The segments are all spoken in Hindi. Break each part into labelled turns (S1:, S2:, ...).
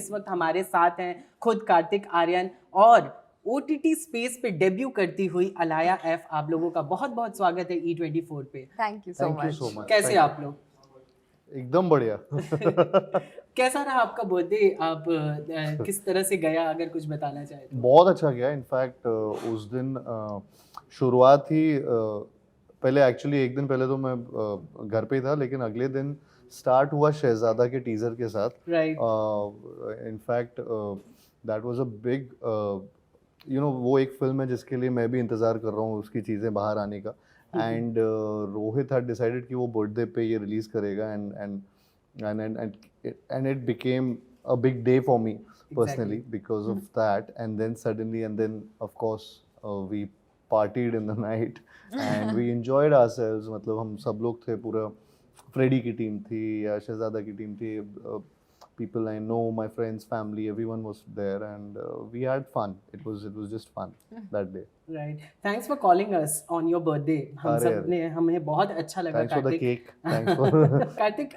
S1: इस वक्त हमारे साथ हैं खुद कार्तिक आर्यन और OTT स्पेस पे डेब्यू करती हुई अलाया एफ। आप लोगों का बहुत बहुत स्वागत है E24 पे।
S2: Thank you so much.
S1: कैसे आप लोग?
S3: एकदम बढ़िया।
S1: कैसा रहा आपका बर्थडे? आप किस तरह से गया, अगर कुछ बताना चाहे तो?
S3: बहुत अच्छा गया। इनफैक्ट उस दिन शुरुआत ही पहले एक्चुअली एक दिन पहले तो मैं घर पे ही था, लेकिन अगले दिन स्टार्ट हुआ शहजादा के टीजर के साथ।
S1: Right.
S3: In fact that was a big वो एक फिल्म है जिसके लिए मैं भी इंतज़ार कर रहा हूँ उसकी चीज़ें बाहर आने का। एंड रोहित हैड डिसाइडेड कि वो बर्थडे पे ये रिलीज़ करेगा and it became a big day for me personally because of that. And then of course we partied in the night and we enjoyed ourselves. मतलब हम सब लोग थे, पूरा फ्रेडी की टीम थी या शहजादा की टीम थी, people I know, my friends, family, everyone was there, and we had fun. It was just fun that day.
S1: Right. Thanks for calling us on your birthday. हम सब ने, हमें बहुत अच्छा लगा।
S3: Thanks for the cake. Thanks for
S1: Kartik,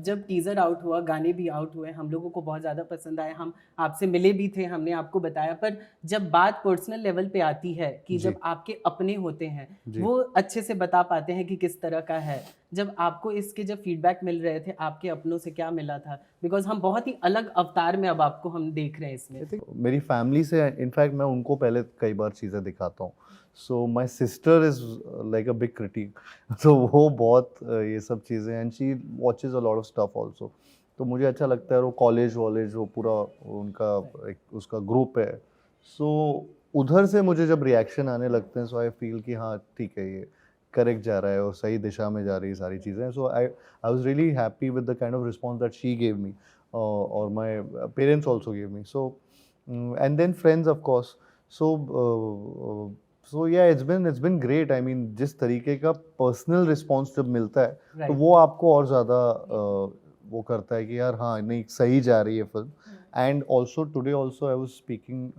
S1: जब टीजर आउट हुआ, गाने भी आउट हुए, हम लोगों को बहुत ज़्यादा पसंद आए, हम आपसे मिले भी थे, हमने आपको बताया, पर जब बात पर्सनल लेवल पे आती है कि जब आपके अपने होते हैं वो अच्छे से बता पाते हैं कि किस तरह का है। जब आपको इसके जब फीडबैक मिल रहे थे, आपके अपनों से क्या मिला था? बिकॉज हम बहुत ही अलग अवतार में अब आपको हम देख रहे हैं इसमें।
S3: मेरी फैमिली से इनफैक्ट मैं उनको पहले कई बार चीज़ें दिखाता हूँ। So my sister is like a big critic, तो वो बहुत ये सब चीज़ें, and she watches a lot of stuff also. तो मुझे अच्छा लगता है, वो कॉलेज वो पूरा उनका एक उसका ग्रुप है। सो उधर से मुझे जब रिएक्शन आने लगते हैं, सो आई फील कि हाँ ठीक है, ये करेक्ट जा रहा है और सही दिशा में जा रही है सारी चीज़ें। So I was really happy with the kind of response that she gave me और my parents also gave me. So and then friends of course. So yeah it's been great. I mean जिस तरीके का पर्सनल रिस्पॉन्स जब मिलता है तो वो आपको और ज़्यादा वो करता है कि यार हाँ नहीं सही जा रही है film. And also today also I was speaking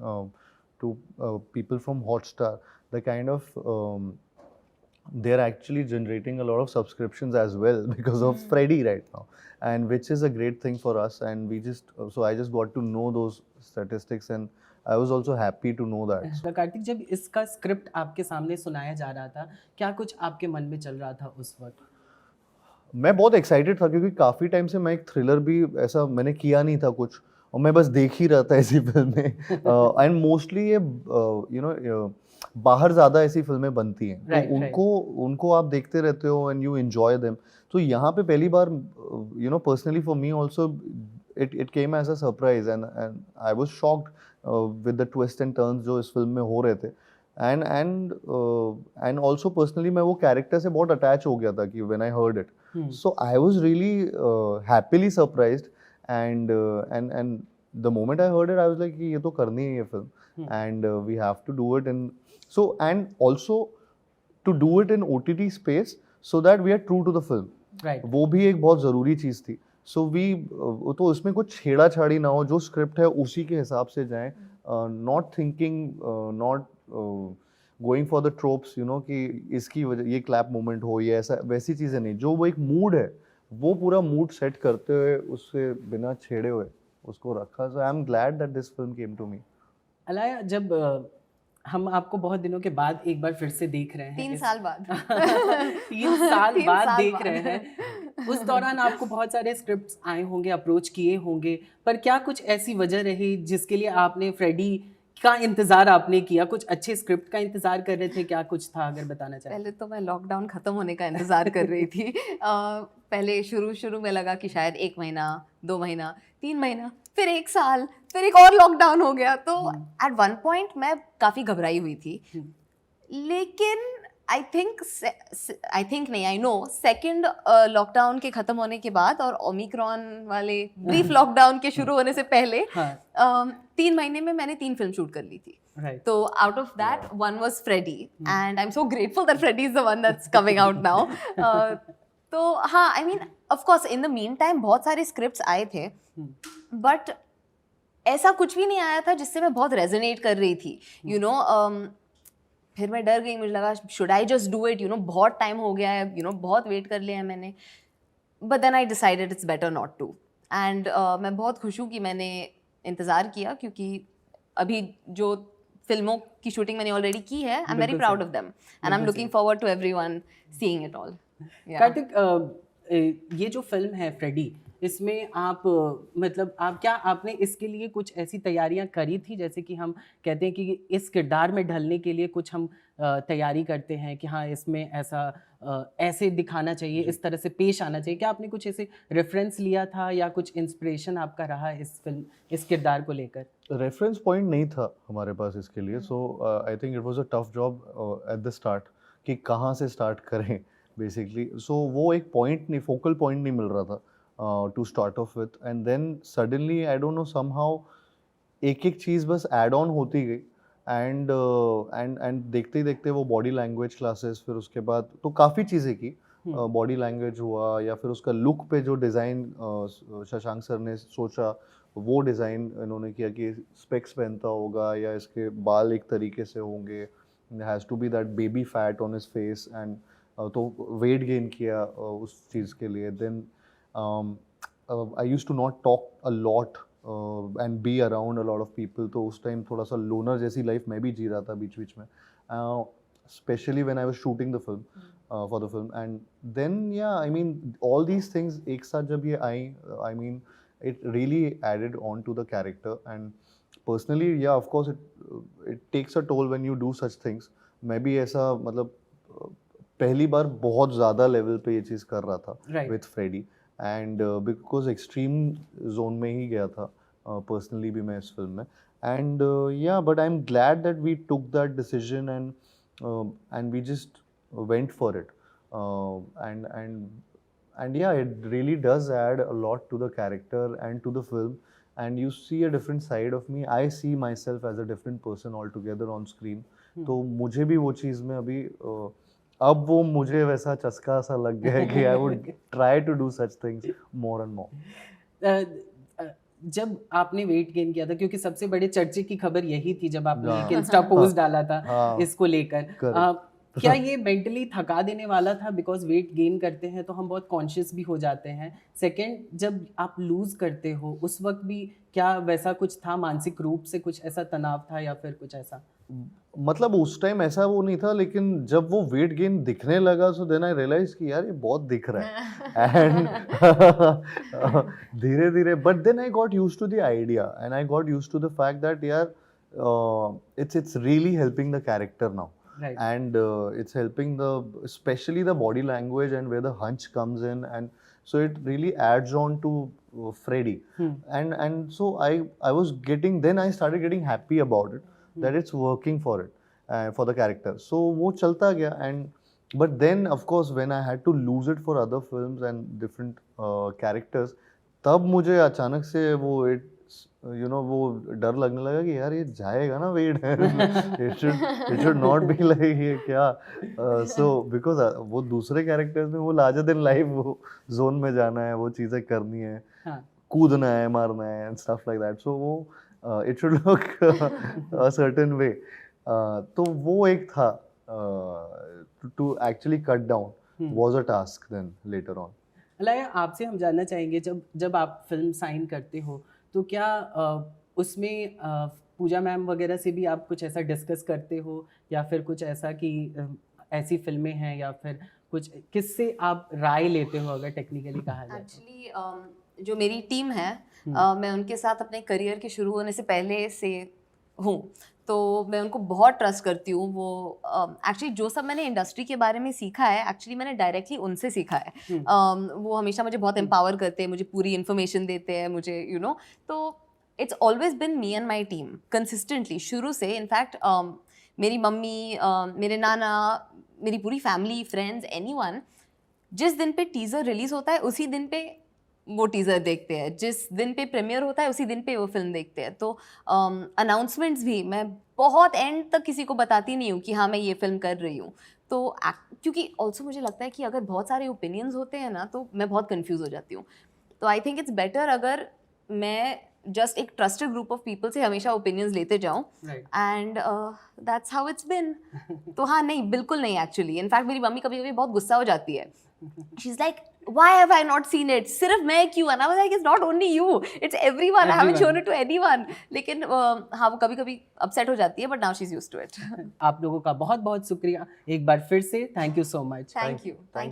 S3: to people from Hotstar, the kind of they are actually generating a lot of subscriptions as well because of Freddy right now, and which is a great thing for us. And we just so I just got to know those statistics, and I was also happy to know that.
S1: Kartik, जब इसका स्क्रिप्ट आपके सामने सुनाया जा रहा था, क्या कुछ आपके मन में चल रहा था उस वक्त?
S3: मैं बहुत एक्साइटेड था क्योंकि काफ़ी टाइम से मैं एक थ्रिलर भी ऐसा मैंने किया नहीं था कुछ, और मैं बस देख ही रहा था ऐसी फिल्में। एंड मोस्टली ये बाहर ज़्यादा ऐसी फिल्में बनती हैं, तो उनको आप देखते रहते हो एंड यू एंजॉय देम। तो यहाँ पे पहली बार personally for me also it came as a surprise, and I was shocked with the twist and turns जो इस फिल्म में हो रहे थे। एंड ऑल्सो पर्सनली मैं वो कैरेक्टर से बहुत अटैच हो गया था कि when I heard it, so I was really happily surprised. And the moment I heard it I was like ये तो करनी है ये film, and we have to do it and also to do it in OTT space so that we are true to the film.
S1: Right.
S3: वो भी एक बहुत ज़रूरी चीज़ थी। So we तो उसमें कुछ छेड़ा छाड़ी ना हो, जो स्क्रिप्ट है उसी के हिसाब से जाएं, not thinking, not going for the tropes, कि इसकी वजह ये क्लैप मोमेंट हो, ये ऐसा वैसी चीज़ें नहीं। जो वो एक मूड है, वो पूरा मूड सेट करते हुए उससे बिना छेड़े हुए उसको रखा। So I am glad that this film came to me.
S1: Alaya, जब हम आपको बहुत दिनों के बाद एक बार फिर से देख रहे हैं,
S2: 3 साल बाद
S1: 3 साल बाद देख रहे हैं, उस दौरान आपको बहुत सारे स्क्रिप्ट्स आए होंगे, अप्रोच किए होंगे, पर क्या कुछ ऐसी वजह रही जिसके लिए आपने फ्रेडी का इंतजार आपने किया? कुछ अच्छे स्क्रिप्ट का इंतजार कर रहे थे, क्या कुछ था, अगर बताना चाहें?
S2: पहले तो मैं लॉकडाउन खत्म होने का इंतजार कर रही थी। पहले शुरू में लगा कि शायद 1 महीना, 2 महीना, 3 महीना, फिर 1 साल, फिर एक और लॉकडाउन हो गया। तो एट वन पॉइंट मैं काफ़ी घबराई हुई थी, लेकिन आई थिंक नहीं, आई नो सेकेंड लॉकडाउन के ख़त्म होने के बाद और ओमिक्रॉन वाले ब्रीफ लॉकडाउन के शुरू होने से पहले 3 महीने में मैंने 3 फिल्म शूट कर ली थी। तो out of that one was Freddy, and I am so grateful that Freddy is the one that's coming out now. तो हाँ, I mean of course in the meantime बहुत सारे स्क्रिप्ट्स आए थे, बट ऐसा कुछ भी नहीं आया था जिससे मैं बहुत रेजोनेट कर रही थी, फिर मैं डर गई, मुझे लगा should I just do it, बहुत टाइम हो गया है, बहुत वेट कर लिया है मैंने, but then I decided it's better not to. And मैं बहुत खुश हूँ कि मैंने इंतज़ार किया, क्योंकि अभी जो फिल्मों की शूटिंग मैंने ऑलरेडी की है, आई एम वेरी
S1: बिल्कुल
S2: प्राउड
S1: सही।
S2: Of them and I am looking forward to everyone seeing it all.
S1: Kartik, ये जो फिल्म है फ्रेडी, इसमें आप मतलब आप क्या आपने इसके लिए कुछ ऐसी तैयारियां करी थी, जैसे कि हम कहते हैं कि इस किरदार में ढलने के लिए कुछ हम तैयारी करते हैं कि हाँ इसमें ऐसा ऐसे दिखाना चाहिए, इस तरह से पेश आना चाहिए, क्या आपने कुछ ऐसे रेफरेंस लिया था या कुछ इंस्पिरेशन आपका रहा इस फिल्म इस किरदार को लेकर?
S3: रेफरेंस पॉइंट नहीं था हमारे पास इसके लिए, so I think it was a tough job at the start कि कहाँ से स्टार्ट करें बेसिकली. सो वो एक पॉइंट नहीं, फोकल पॉइंट नहीं मिल रहा था to start off with, and then suddenly I don't know somehow एक एक चीज़ बस ऐड ऑन होती गई. एंड देखते ही देखते वो बॉडी लैंग्वेज क्लासेस, फिर उसके बाद तो काफ़ी चीज़ें की. बॉडी लैंग्वेज हुआ, या फिर उसका लुक पे जो डिज़ाइन शशांक सर ने सोचा वो डिज़ाइन इन्होंने किया कि स्पेक्स पहनता होगा या इसके बाल एक तरीके से होंगे, has to be that baby fat on his face. And तो वेट गेन किया उस चीज़ के लिए. Then I used to not talk a lot and be around a lot of people. तो उस टाइम थोड़ा सा लोनर जैसी लाइफ मैं भी जी रहा था बीच बीच में, specially when I was shooting the film for the film. And then yeah I mean all these things एक साथ जब ये आई, I mean it really added on to the character. And personally, yeah, of course it takes a toll when you do such things. मैं भी ऐसा मतलब पहली बार बहुत ज़्यादा लेवल पे ये चीज़ कर रहा था with Freddy, and because extreme zone में ही गया था personally भी मैं इस फिल्म में. And yeah, but I'm glad that we took that decision and we just went for it. And yeah, it really does add a lot to the character and to the film, and you see a different side of me. I see myself as a different person altogether on screen. तो मुझे भी वो चीज़ में अभी अब वो मुझे वैसा चस्का सा लग गया है कि I would try to do such things more and more.
S1: जब आपने वेट गेन किया था, क्योंकि सबसे बड़े चर्चे की खबर यही थी जब आपने एक इंस्टा पोस्ट डाला था इसको लेकर, क्या ये मेंटली थका देने वाला था? बिकॉज वेट गेन करते हैं तो हम बहुत कॉन्शियस भी हो जाते हैं. सेकंड, जब आप लूज करते हो उस वक्त भी क्या वैसा कुछ था, मानसिक रूप से कुछ ऐसा तनाव था या फिर कुछ ऐसा?
S3: मतलब उस टाइम ऐसा वो नहीं था, लेकिन जब वो वेट गेन दिखने लगा सो देन आई रियलाइज कि यार ये बहुत दिख रहा है. एंड धीरे धीरे, but then I got used to the idea and I got used to the fact that यार it's really helping the character now.
S1: Right.
S3: And it's helping especially the body language and where the hunch comes in, and so it really adds on to Freddy. And so I was getting, then I started getting happy about it, that it's working for it, for the character. So वो चलता गया. And but then of course when I had to lose it for other films and different characters, तब मुझे अचानक से वो वो डर लगने लगा कि यार ये जाएगा ना wait. it should not be like ये क्या. So because वो दूसरे कैरेक्टर्स में वो लार्जर देन लाइफ वो जोन में जाना है, वो चीज़ें करनी है, कूदना है, मारना है and stuff like that. So वो it should look a certain way. तो वो एक था to actually cut down was a task then later on.
S1: Alaya, आपसे हम जानना चाहेंगे, जब आप फिल्म साइन करते हो तो क्या उसमें पूजा मैम वगैरह से भी आप कुछ ऐसा डिस्कस करते हो, या फिर कुछ ऐसा कि ऐसी फिल्में हैं, या फिर कुछ किससे आप राय लेते हो अगर टेक्निकली कहा जाए?
S2: एक्चुअली जो मेरी टीम है, मैं उनके साथ अपने करियर के शुरू होने से पहले से हूँ, तो मैं उनको बहुत ट्रस्ट करती हूँ. वो एक्चुअली जो सब मैंने इंडस्ट्री के बारे में सीखा है, एक्चुअली मैंने डायरेक्टली उनसे सीखा है. वो हमेशा मुझे बहुत एम्पावर करते हैं, मुझे पूरी इन्फॉर्मेशन देते हैं, मुझे तो it's always been me and my team consistently शुरू से. इनफैक्ट मेरी मम्मी, मेरे नाना, मेरी पूरी फैमिली, फ्रेंड्स, एनीवन, जिस दिन पे टीज़र रिलीज़ होता है उसी दिन पे वो टीज़र देखते हैं, जिस दिन पे प्रीमियर होता है उसी दिन पे वो फिल्म देखते हैं. तो अनाउंसमेंट्स भी मैं बहुत एंड तक किसी को बताती नहीं हूँ कि हाँ मैं ये फिल्म कर रही हूँ. तो क्योंकि ऑल्सो मुझे लगता है कि अगर बहुत सारे ओपिनियंस होते हैं ना तो मैं बहुत कंफ्यूज हो जाती हूँ. तो आई थिंक इट्स बेटर अगर मैं जस्ट एक ट्रस्टेड ग्रुप ऑफ पीपल से हमेशा ओपिनियंस लेते जाऊँ. And that's how it's been. तो हाँ, नहीं, बिल्कुल नहीं. एक्चुअली इनफैक्ट मेरी मम्मी कभी कभी बहुत गुस्सा हो जाती है. She is like, why have I not seen it? सिर्फ मैं क्यों? And I was like, it's not only you, it's everyone. I haven't shown it to anyone. लेकिन हाँ वो कभी-कभी upset हो जाती है, but now she's used to it.
S1: आप लोगों का बहुत बहुत शुक्रिया एक बार फिर से, thank you so much.
S2: Thank you.